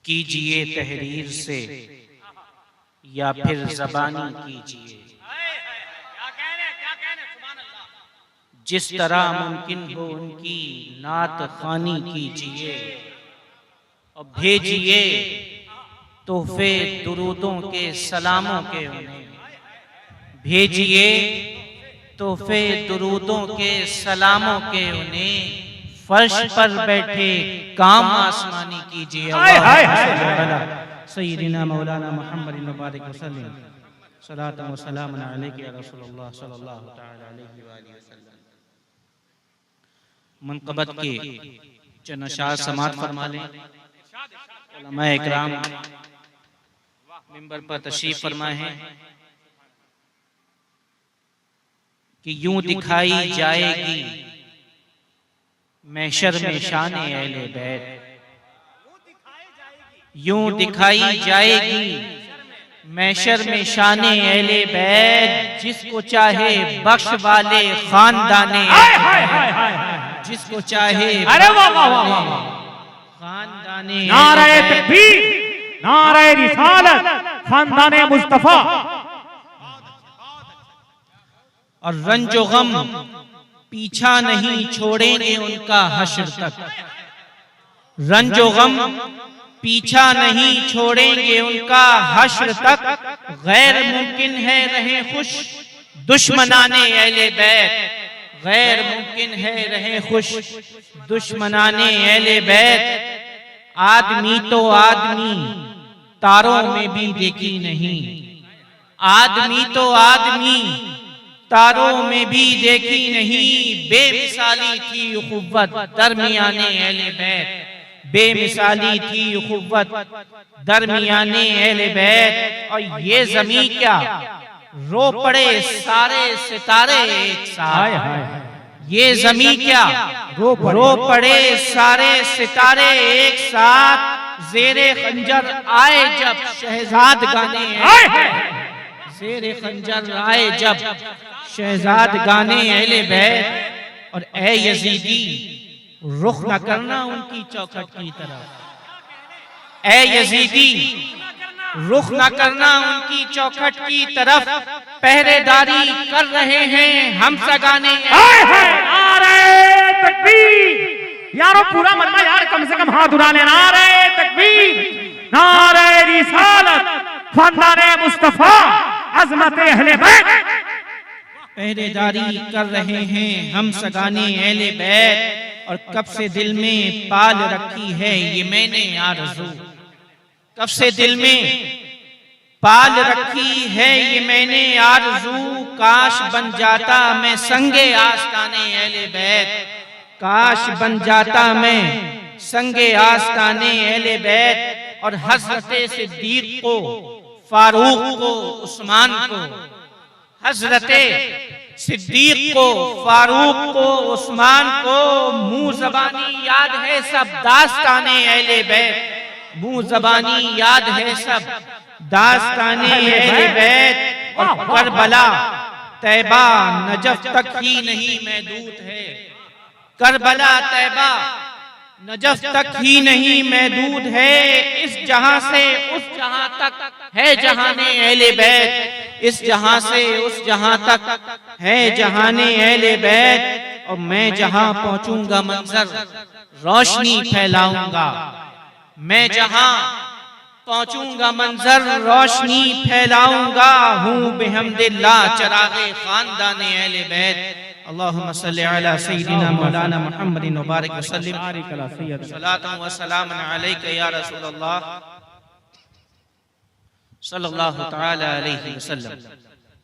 कीजिए तहरीर से या फिर ज़बानी कीजिए, जिस तरह मुमकिन हो उनकी नात ख़ानी कीजिए और भेजिए तोहफे दुरूदों के सलामों के उन्हें, भेजिए तोहफे दुरूदों के सलामों के उन्हें, फर्श पर बैठे काम आसमानी कीजिए। सय्यिदना मौलाना मुहम्मद मुबारक वसल्लम सलातु व सलामुन अलैका या रसूलल्लाह सल्लल्लाहु तआला अलैहि वसल्लम। मनक़बत के चंद अशआर समाअत फरमा लें। उलमाए इकराम मिंबर पर तशरीफ फरमाए हैं कि यूं दिखाई जाएगी महशर में शान अहले बैत, यूं दिखाई जाएगी महशर में शान अहले बैत, जिसको चाहे बख्श वाले खानदाने, जिसको चाहे खानदाने, नारे तकबीर, नारे रिसालत, खानदाने मुस्तफा। और रंजो गम पीछा नहीं छोड़ेंगे उनका हश्र तक, रंजो गम पीछा नहीं छोड़ेंगे उनका हश्र तक, गैर मुमकिन है रहे खुश दुश्मनाने अहले बैत, गैर मुमकिन है रहे खुश दुश्मनाने अहले बैत। आदमी तो आदमी तारों में भी देखी नहीं, आदमी तो आदमी तारों में भी देखी नहीं, बेमिसाली थी उख़ुव्वत दरमियाने अहले बैत, बेमिसाली थी उख़ुव्वत दरमियाने अहले बैत। और ये ज़मीं क्या रो पड़े सारे सितारे एक साथ, ये ज़मीं क्या रो पड़े सारे सितारे एक साथ, ज़ेरे खंजर आए जब शहजाद गाने, ज़ेरे खंजर आए जब शहजाद गाने अहले बैत। और ए यजीदी रुख न करना उनकी चौखट की तरफ, ए यजीदी रुख न करना उनकी चौखट की तरफ, पहरेदारी कर रहे हैं हम सगाने। नारे तकबीर यारो, पूरा मलमा यार, कम से कम हाथ उड़ा लेना। नारे तकबीर, नारे रिसालत, खानदाने मुस्तफा, अज़मत अहले बैत। पहरेदारी कर रहे हैं हम सगाने अहले बैत, और कब से दिल में पाल रखी है ये मैंने आरज़ू, कब से दिल में पाल रखी है ये मैंने आरज़ू, काश बन जाता मैं संगे आस्ताने अहले बैत, काश बन जाता मैं संगे आस्ताने अहले बैत। और हज़रते सिद्दीक़ को, फारूक को, उस्मान को, हज़रते सिद्दीक़ को, फारूक को, उस्मान को मुँह ज़बानी याद है सब दास्ताने अहले बैत, मुँह ज़बानी याद है सब दास्ताने अहले बैत। और करबला तैबा नजफ तक ही नहीं महदूद है, करबला तैबा नजफ तक ही नहीं महदूद है, इस जहां से उस जहां तक है जहाने अहले बैत, इस जहां से उस जहां तक है जहाने अहले बैत। और मैं जहां पहुंचूंगा मंजर रोशनी फैलाऊंगा, मैं जहां पहुंचूंगा मंजर रोशनी फैलाऊंगा, हूँ बिहम्दिल्लाह चरागे खानदाने अहले बैत। अल्लाहुम्मा सल्लि अला सय्यिदिना मौलाना मुहम्मद मुबारक वसल्लम सलातु व सलामुन अलैका या रसूलल्लाह सल्लल्लाहु तआला अलैहि वसल्लम।